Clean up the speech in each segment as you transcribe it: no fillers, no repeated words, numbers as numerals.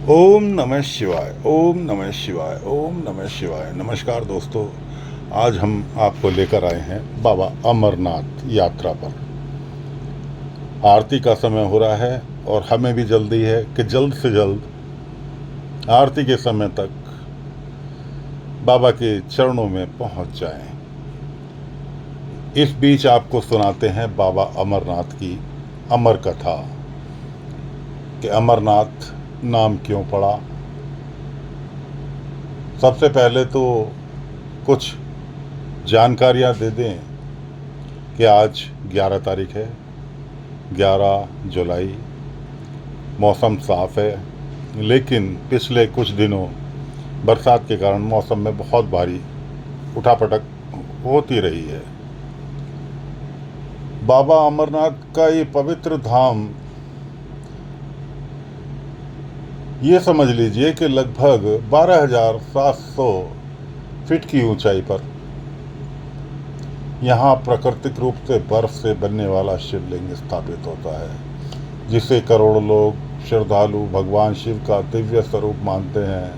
ओम नमः शिवाय। ओम नमः शिवाय। ओम नमः शिवाय। नमस्कार दोस्तों, आज हम आपको लेकर आए हैं बाबा अमरनाथ यात्रा पर। आरती का समय हो रहा है और हमें भी जल्दी है कि जल्द से जल्द आरती के समय तक बाबा के चरणों में पहुंच जाएं। इस बीच आपको सुनाते हैं बाबा अमरनाथ की अमर कथा कि अमरनाथ नाम क्यों पड़ा। सबसे पहले तो कुछ जानकारियां दे दें कि आज 11 तारीख है, 11 जुलाई। मौसम साफ़ है, लेकिन पिछले कुछ दिनों बरसात के कारण मौसम में बहुत भारी उठापटक होती रही है। बाबा अमरनाथ का ये पवित्र धाम, ये समझ लीजिए कि लगभग 12,700 फीट की ऊंचाई पर यहाँ प्राकृतिक रूप से बर्फ से बनने वाला शिवलिंग स्थापित होता है, जिसे करोड़ों लोग श्रद्धालु भगवान शिव का दिव्य स्वरूप मानते हैं।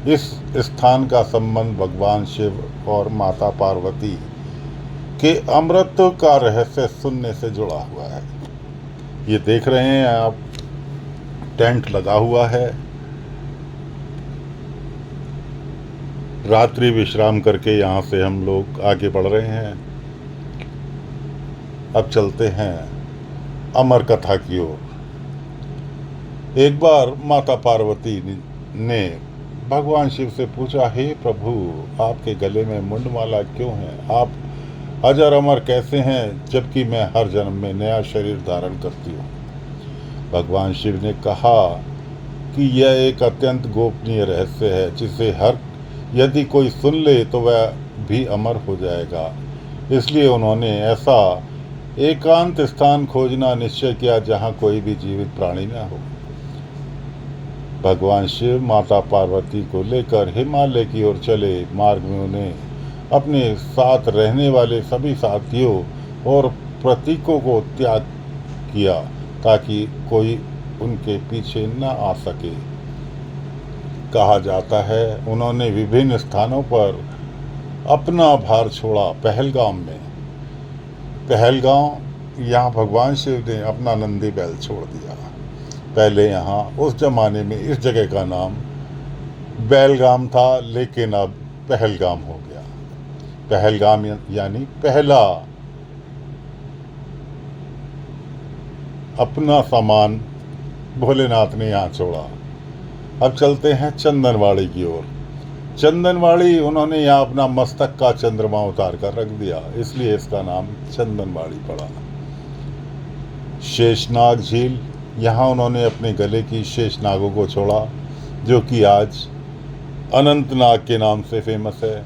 इस स्थान का संबंध भगवान शिव और माता पार्वती के अमृत का रहस्य सुनने से जुड़ा हुआ है। ये देख रहे हैं आप, टेंट लगा हुआ है। रात्रि विश्राम करके यहाँ से हम लोग आगे बढ़ रहे हैं। अब चलते हैं अमर कथा की ओर। एक बार माता पार्वती ने भगवान शिव से पूछा, हे प्रभु, आपके गले में मुंडमाला क्यों है? आप अजर अमर कैसे हैं, जबकि मैं हर जन्म में नया शरीर धारण करती हूँ? भगवान शिव ने कहा कि यह एक अत्यंत गोपनीय रहस्य है, जिसे यदि कोई सुन ले तो वह भी अमर हो जाएगा। इसलिए उन्होंने ऐसा एकांत स्थान खोजना निश्चय किया जहाँ कोई भी जीवित प्राणी न हो। भगवान शिव माता पार्वती को लेकर हिमालय की ओर चले। मार्ग में उन्हें अपने साथ रहने वाले सभी साथियों और प्रतीकों को त्याग किया, ताकि कोई उनके पीछे न आ सके। कहा जाता है उन्होंने विभिन्न स्थानों पर अपना भार छोड़ा। पहलगांव, यहाँ भगवान शिव ने अपना नंदी बैल छोड़ दिया। पहले यहाँ उस जमाने में इस जगह का नाम बैलगाम था, लेकिन अब पहलगाम हो गया। पहलगाम यानी पहला अपना सामान भोलेनाथ ने यहाँ छोड़ा। अब चलते हैं चंदनवाड़ी की ओर। चंदनवाड़ी, उन्होंने यहाँ अपना मस्तक का चंद्रमा उतार कर रख दिया, इसलिए इसका नाम चंदनवाड़ी पड़ा। शेषनाग झील, यहाँ उन्होंने अपने गले की शेषनागों को छोड़ा, जो कि आज अनंतनाग के नाम से फेमस है।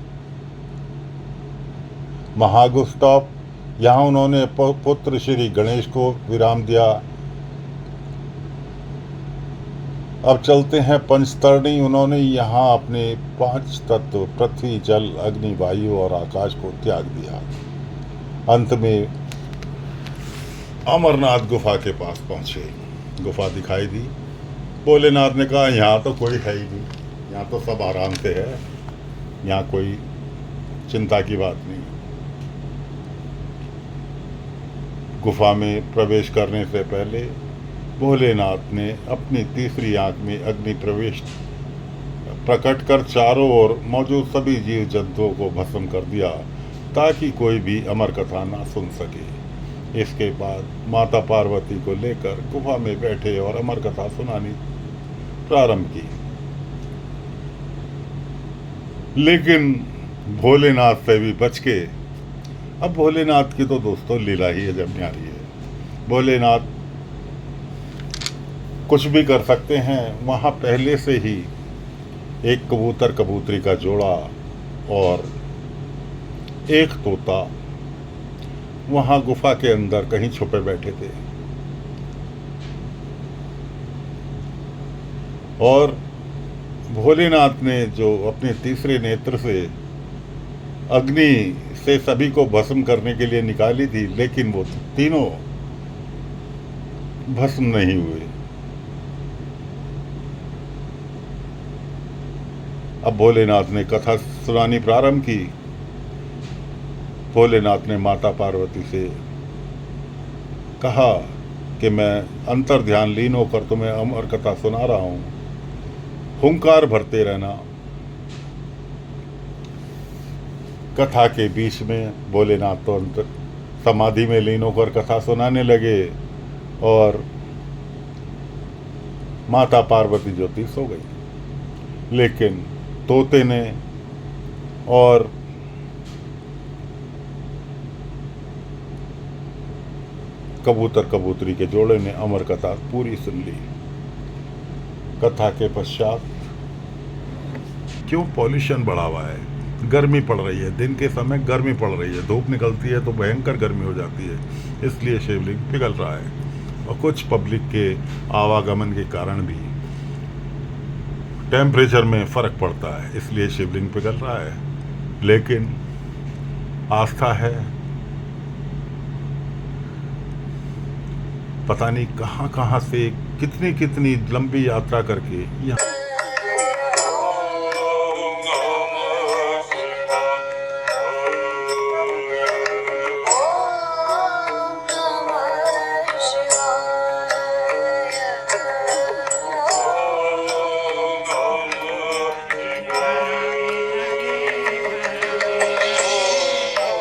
महागुस्टॉप, यहाँ उन्होंने पुत्र श्री गणेश को विराम दिया। अब चलते हैं पंचतरणी, उन्होंने यहाँ अपने 5 तत्व पृथ्वी, जल, अग्नि, वायु और आकाश को त्याग दिया। अंत में अमरनाथ गुफा के पास पहुँचे। गुफा दिखाई दी। भोलेनाथ ने कहा, यहाँ तो कोई है ही नहीं, यहाँ तो सब आराम से है, यहाँ कोई चिंता की बात नहीं। गुफा में प्रवेश करने से पहले भोलेनाथ ने अपनी तीसरी आंख में अग्नि प्रवेश प्रकट कर चारों ओर मौजूद सभी जीव जंतुओं को भस्म कर दिया, ताकि कोई भी अमर कथा ना सुन सके। इसके बाद माता पार्वती को लेकर गुफा में बैठे और अमर कथा सुनानी प्रारंभ की। लेकिन भोलेनाथ से भी बच के, अब भोलेनाथ की तो दोस्तों लीला ही अजब न्यारी है। भोलेनाथ कुछ भी कर सकते हैं। वहाँ पहले से ही एक कबूतर कबूतरी का जोड़ा और एक तोता वहाँ गुफा के अंदर कहीं छुपे बैठे थे, और भोलेनाथ ने जो अपने तीसरे नेत्र से अग्नि से सभी को भस्म करने के लिए निकाली थी, लेकिन वो तीनों भस्म नहीं हुए। अब भोलेनाथ ने कथा सुनानी प्रारंभ की। भोलेनाथ ने माता पार्वती से कहा कि मैं अंतर ध्यान लीन होकर तुम्हें अमर कथा सुना रहा हूँ, हुंकार भरते रहना। कथा के बीच में भोलेनाथ तो अंतर समाधि में लीन होकर कथा सुनाने लगे और माता पार्वती ज्योति सो गई। लेकिन तोते ने और कबूतर कबूतरी के जोड़े ने अमर कथा पूरी सुन ली। कथा के पश्चात क्यों पॉल्यूशन बढ़ा हुआ है, गर्मी पड़ रही है, दिन के समय गर्मी पड़ रही है, धूप निकलती है तो भयंकर गर्मी हो जाती है, इसलिए शिवलिंग पिघल रहा है। और कुछ पब्लिक के आवागमन के कारण भी टेम्परेचर में फ़र्क पड़ता है, इसलिए शिवलिंग पिघल रहा है। लेकिन आस्था है, पता नहीं कहाँ कहाँ से कितनी कितनी लंबी यात्रा करके यहाँ